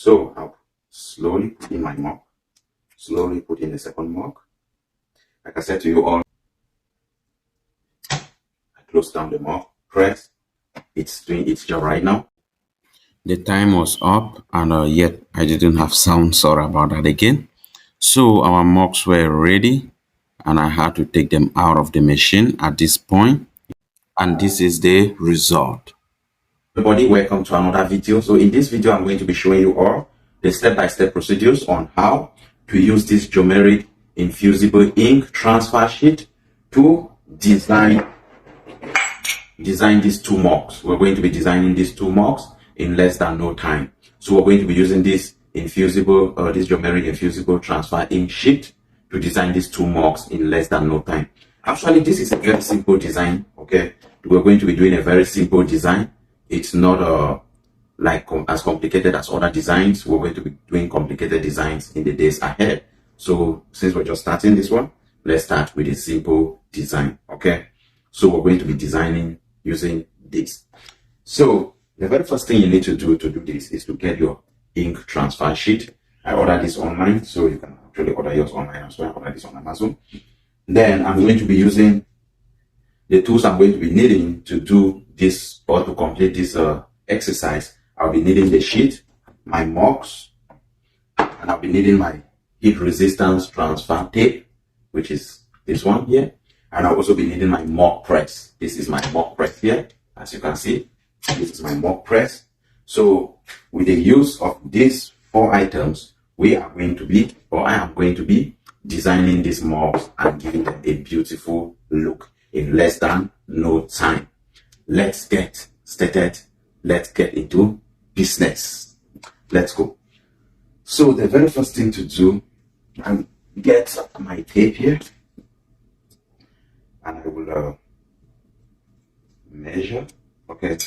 So I'll slowly put in my mark, slowly put in the second mark. Like I said to you all, I close down the mark, press. It's doing its job right now. The time was up, and yet I didn't have sound. Sorry about that again. So our marks were ready, and I had to take them out of the machine at this point. And this is the result. Everybody, welcome to another video. So in this video, I'm going to be showing you all the step-by-step procedures on how to use this geometric infusible ink transfer sheet to design these two marks. We're going to be designing these two marks in less than no time. So we're going to be using this infusible this geometric infusible transfer ink sheet to design these two marks in less than no time. Actually, this is a very simple design. Okay, we're going to be doing a very simple design. It's not as complicated as other designs. We're going to be doing complicated designs in the days ahead. So since we're just starting this one, let's start with a simple design. Okay, so we're going to be designing using this. So the very first thing you need to do this is to get your ink transfer sheet. I ordered this online, so you can actually order yours online as well. I ordered this on Amazon. Then I'm going to be using the tools I'm going to be needing to do this or to complete this exercise. I'll be needing the sheet, my marks, and I'll be needing my heat resistance transfer tape, which is this one here. And I'll also be needing my mark press. This is my mark press here. As you can see, this is my mark press. So with the use of these 4 items, I am going to be designing these marks and giving them a beautiful look in less than no time. Let's get started. Let's get into business. Let's go. So the very first thing to do, I'll get my tape here, and I will measure. Okay,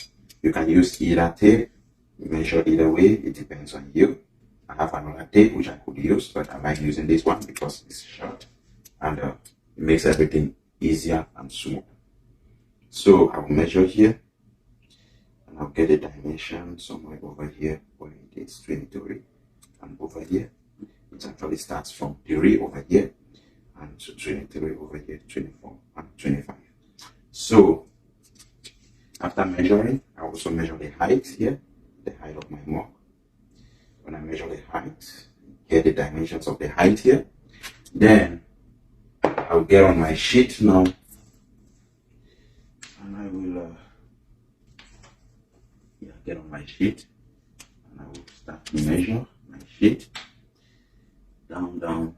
you can use either tape, measure either way, it depends on you. I have another tape which I could use, but I like using this one because it's short and it makes everything easier and smooth. So I'll measure here, and I'll get a dimension somewhere over here where it is 23, and over here it actually starts from 3 over here and to 23 over here, 24 and 25. So after measuring, I also measure the height here, the height of my mark. When I measure the height, get the dimensions of the height here, then I'll get on my sheet now, and I will get on my sheet, and I will start to measure my sheet down,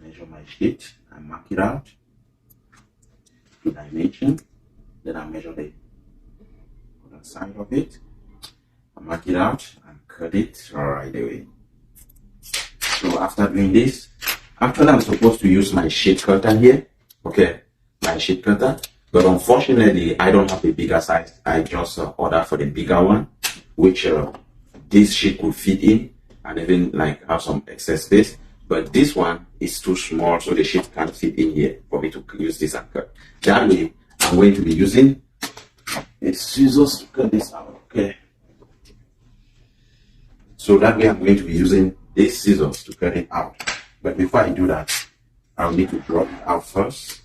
measure my sheet and mark it out to dimension. Then I measure the other side of it, I mark it out and cut it right away. So after doing this, actually I'm supposed to use my sheet cutter here. Okay, my sheet cutter, but unfortunately I don't have a bigger size. I just ordered for the bigger one, which this sheet could fit in and even like have some excess space. But this one is too small, so the sheet can't fit in here for me to use this and cut. That way, I'm going to be using a scissors to cut this out. Okay. So that way I'm going to be using these scissors to cut it out. But before I do that, I'll need to draw it out first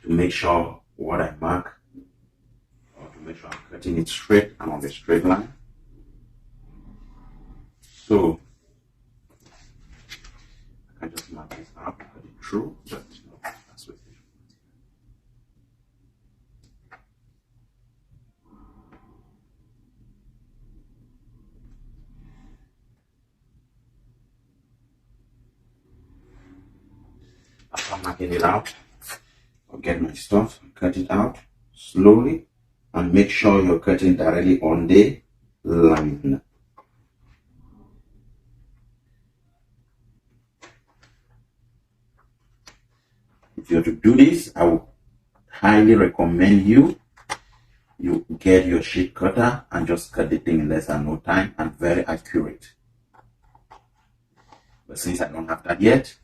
to make sure what I mark, or to make sure I'm cutting it straight and on the straight line. So I can just mark this out, cut it through, but no, that's what it is. After marking it out, I'll get my stuff, cut it out slowly, and make sure you're cutting directly on the line. If you're to do this, I would highly recommend you get your sheet cutter and just cut the thing in less than no time and very accurate. But since I don't have that yet,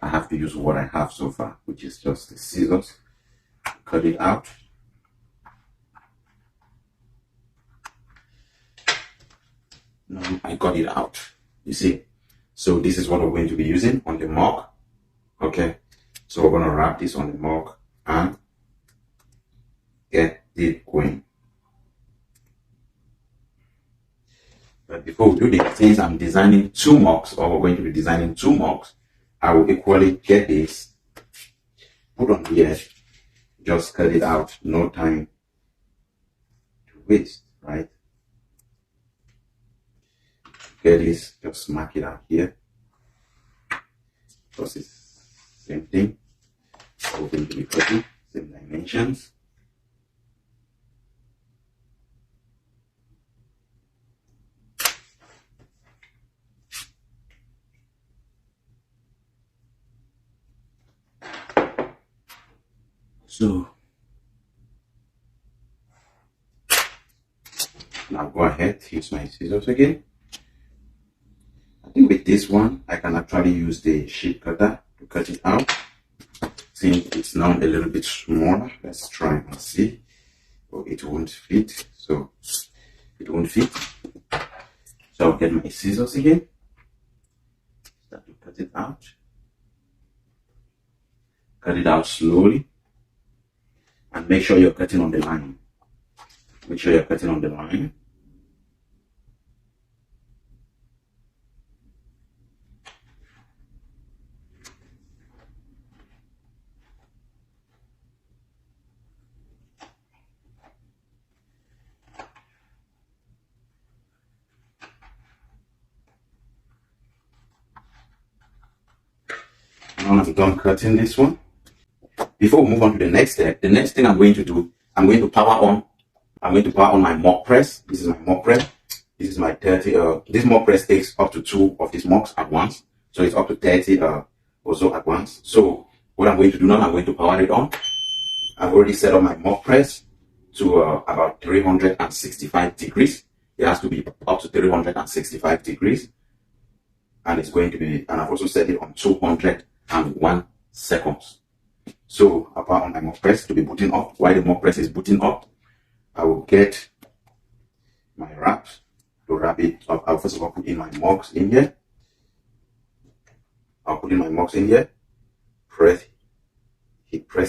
I have to use what I have so far, which is just the scissors. Cut it out. Now I got it out. You see? So this is what we're going to be using on the mug. Okay. So we're going to wrap this on the mug and get it going. But before we do this, since I'm designing two mugs, or we're going to be designing two mugs, I will equally get this, put on here, just cut it out, no time to waste, right? Get this, just mark it out here, because it's same thing. We're going to be cutting, same dimensions. So now go ahead, use my scissors again. I think with this one, I can actually use the sheet cutter to cut it out. Since it's now a little bit smaller, let's try and see. Oh, it won't fit, so it won't fit. So I'll get my scissors again, start to cut it out. Cut it out slowly, and make sure you're cutting on the line. Make sure you're cutting on the line. Now I'm done cutting this one. Before we move on to the next step, the next thing I'm going to do, I'm going to power on my mug press. This is my mug press. This is my 30. This mug press takes up to 2 of these mugs at once. So it's up to 30 also at once. So what I'm going to do now, I'm going to power it on. I've already set up my mug press to about 365 degrees. It has to be up to 365 degrees. And it's going to be, and I've also set it on 201 seconds. So I'll power on my mug press to be booting up. While the mug press is booting up, I will get my wraps to wrap it up. I'll first of all put in my mugs in here. I'll put in my mugs in here. Press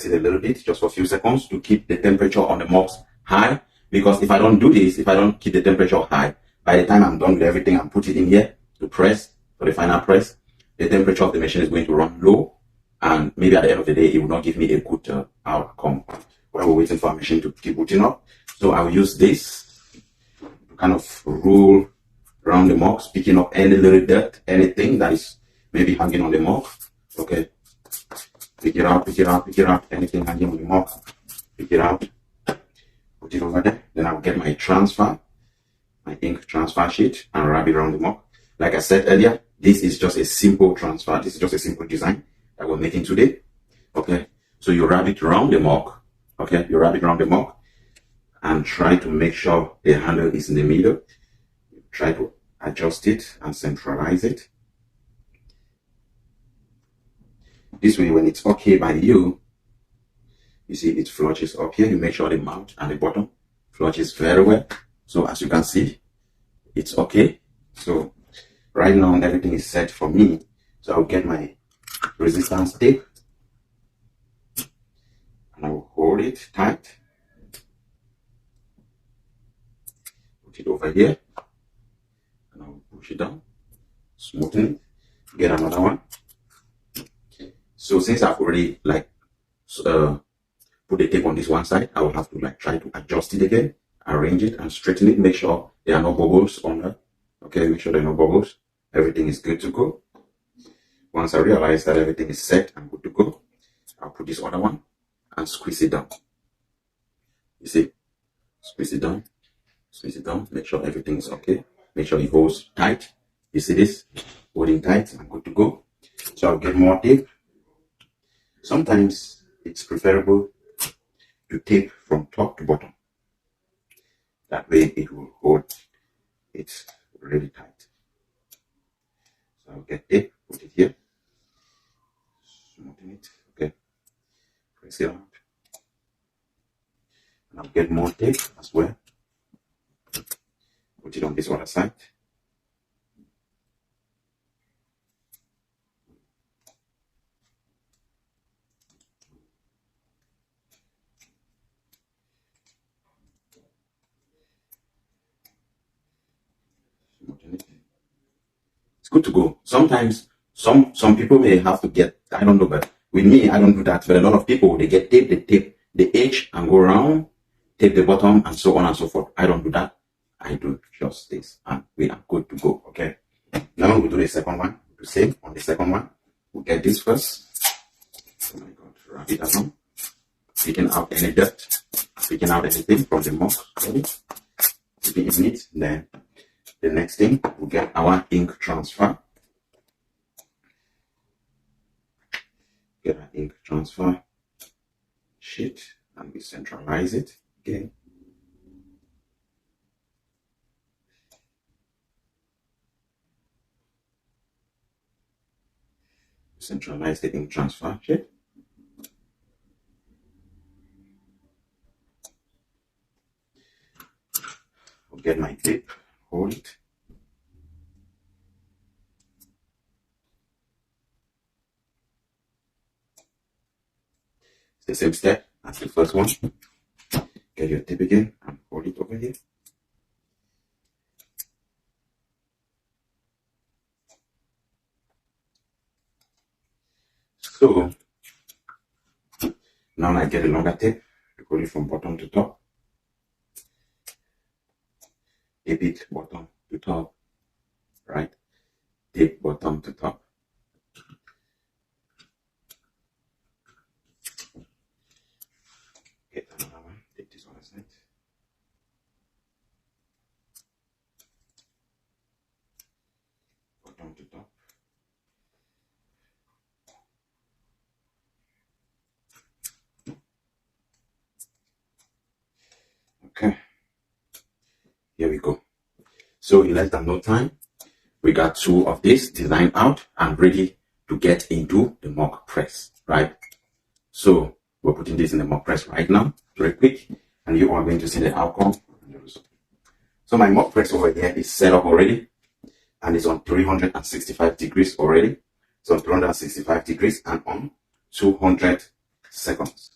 it a little bit, just for a few seconds, to keep the temperature on the mugs high. Because if I don't do this, if I don't keep the temperature high, by the time I'm done with everything and put it in here to press for the final press, the temperature of the machine is going to run low, and maybe at the end of the day, it will not give me a good outcome while we're waiting for our machine to keep booting up. So I'll use this to kind of roll around the mugs, picking up any little dirt, anything that is maybe hanging on the mug. Okay. Pick it out, pick it out, pick it out. Anything hanging on the mug, pick it out. Put it over there. Then I'll get my ink transfer sheet, and wrap it around the mug. Like I said earlier, this is just a simple transfer. This is just a simple design that we're making today. Okay. So you wrap it around the mug. Okay. You wrap it around the mug and try to make sure the handle is in the middle. Try to adjust it and centralize it. This way, when it's okay by you, you see it flushes up here. You make sure the mouth and the bottom flushes very well. So as you can see, it's okay. So right now everything is set for me. So I'll get my resistance tape and I will hold it tight. Put it over here and I will push it down, smoothen it, get another one. So since I've already put the tape on this one side, I will have to try to adjust it again, arrange it and straighten it, make sure there are no bubbles on there. Okay, make sure there are no bubbles. Everything is good to go. Once I realize that everything is set and good to go, I'll put this other one and squeeze it down. You see, squeeze it down, make sure everything is okay. Make sure it holds tight. You see this? Holding tight and good to go. So I'll get more tape. Sometimes it's preferable to tape from top to bottom. That way it will hold it really tight. So I'll get tape, put it here, smoothen it, okay, press it out. And I'll get more tape as well, put it on this other side. good to go. Sometimes some people may have to get, I don't know, but with me, I don't do that. But a lot of people, they get tape, they tape the edge and go around, tape the bottom, and so on and so forth. I don't do that. I do just this, and we are good to go. Okay. Now we do the second one. The same on the second one. We get this first. Oh my God, wrap it around. Picking out any dirt, picking out anything from the mug. Keeping it neat. Then the next thing, we get our ink transfer. Get our ink transfer sheet and we centralize it again. Centralize the ink transfer sheet. I'll get my tape, hold it. It's the same step as the first one. Get your tape again and hold it over here. So now I get a longer tape, hold it from bottom to top. Tape it bottom to top, right? Tape bottom to top. Get another one, take this one aside. Bottom to top. Okay, here we go. So in less than no time, we got two of this designed out and ready to get into the mock press, right? So we're putting this in the mock press right now, very quick, and you are going to see the outcome. So my mock press over here is set up already, and it's on 365 degrees already. It's on 365 degrees and on 200 seconds.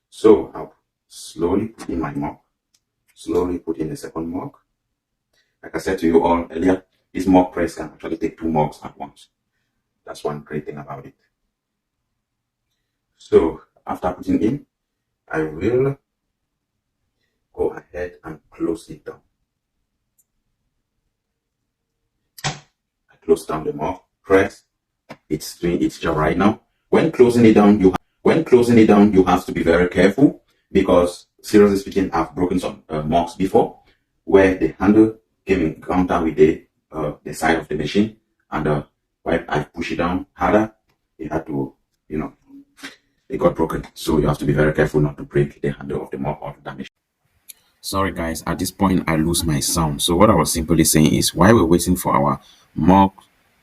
So I'll slowly put in my mock, slowly put in the second mock. Like I said to you all earlier, this mock press can actually take 2 mocks at once. That's one great thing about it. So after putting in, I will go ahead and close it down. I close down the mock press. It's doing its job right now. When closing it down, you have to be very careful, because seriously speaking, I've broken some mocks before where the handle came in contact with the side of the machine, and when I push it down harder, it had to, it got broken. So you have to be very careful not to break the handle of the mock or the machine. Sorry guys, at this point I lose my sound. So what I was simply saying is, while we're waiting for our mock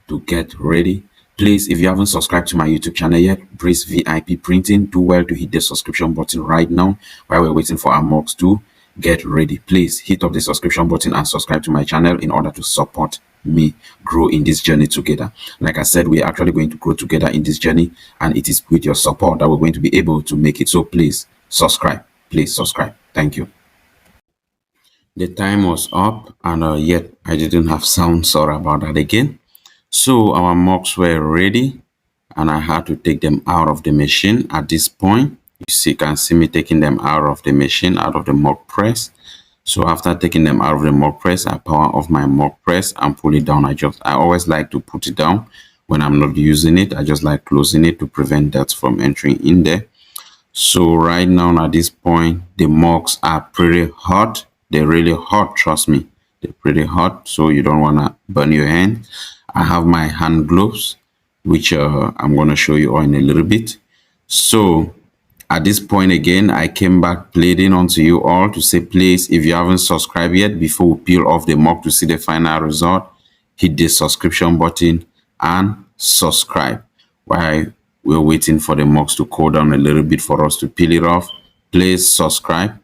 to get ready, please, if you haven't subscribed to my YouTube channel yet, Breeze VIP Printing, do well to hit the subscription button right now while we're waiting for our mocks to get ready. Please hit up the subscription button and subscribe to my channel in order to support me grow in this journey together. Like I said, we're actually going to grow together in this journey, and it is with your support that we're going to be able to make it. So please subscribe. Please subscribe. Thank you. The time was up, and yet I didn't have sound. Sorry about that again. So our mocks were ready, and I had to take them out of the machine. At this point, you can see me taking them out of the machine, out of the mock press. So after taking them out of the mock press, I power off my mock press and pull it down. I always like to put it down when I'm not using it. I just like closing it to prevent that from entering in there. So right now at this point, the mocks are pretty hot. They're really hot, trust me. They're pretty hot, so you don't want to burn your hand. I have my hand gloves, which I'm going to show you all in a little bit. So at this point again, I came back pleading onto you all to say, please, if you haven't subscribed yet, before we peel off the mock to see the final result, hit the subscription button and subscribe. While we're waiting for the mocks to cool down a little bit for us to peel it off, please subscribe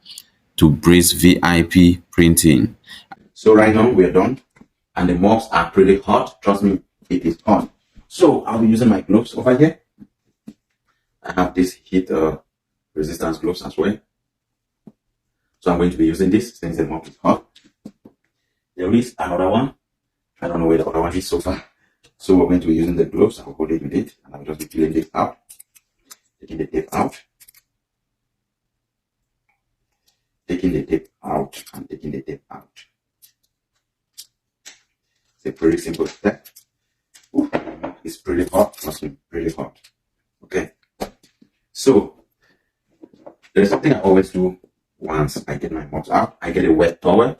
to Breeze VIP Printing. So right now we're done, and the mocks are pretty hot. Trust me, it is hot. So I'll be using my gloves over here. I have this heat resistance gloves as well. So I'm going to be using this since the mock is hot. There is another one I don't know where the other one is so far. So we're going to be using the gloves. I'll hold it with it, and I'll just be peeling it out, taking the tape out, taking the tape out, and taking the tape out. It's a pretty simple step. Ooh, it's pretty hot, trust me, pretty hot. Okay. So there's something I always do once I get my mops out. I get a wet towel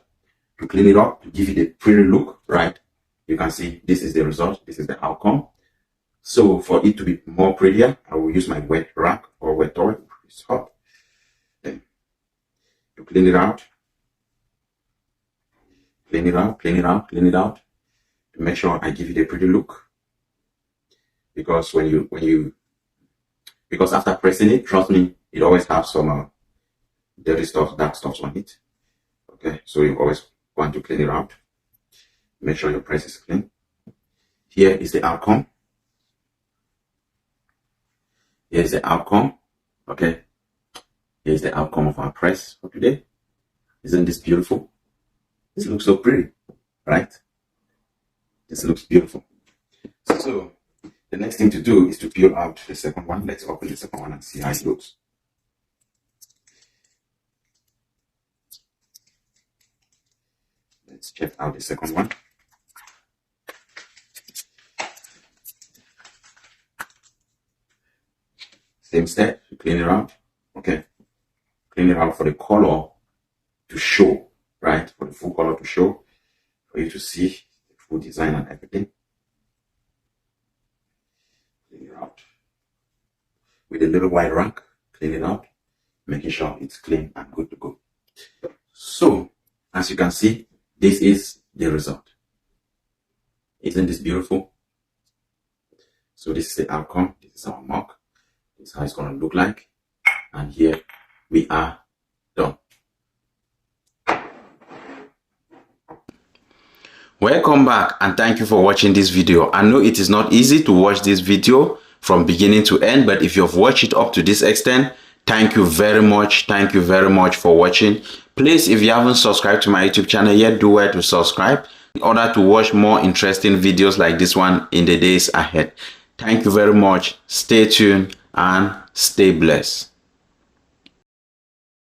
to clean it up, to give it a pretty look, right? You can see this is the result, this is the outcome. So for it to be more prettier, I will use my wet rag or wet towel. It's hot. Then to clean it out, clean it out, clean it out, clean it out, to make sure I give it a pretty look. Because because after pressing it, trust me, it always has some dirty stuff, dark stuff on it. Okay, so you always want to clean it out. Make sure your press is clean. Here is the outcome. Here's the outcome. Okay, here's the outcome of our press for today. Isn't this beautiful? This looks so pretty, right? This looks beautiful. So the next thing to do is to peel out the second one. Let's open the second one and see how it looks. Let's check out the second one. Same step, clean it out. Okay, clean it out for the color to show, right? For the full color to show, for you to see the full design and everything. Clean it out with a little white rag. Clean it out, making sure it's clean and good to go. So as you can see, this is the result. Isn't this beautiful? So this is the outcome. This is our mark. This is how it's going to look like. And here we are done. Welcome back, and thank you for watching this video. I know it is not easy to watch this video from beginning to end, but if you've watched it up to this extent, thank you very much. Thank you very much for watching. Please, if you haven't subscribed to my YouTube channel yet, do well to subscribe in order to watch more interesting videos like this one in the days ahead. Thank you very much. Stay tuned and stay blessed.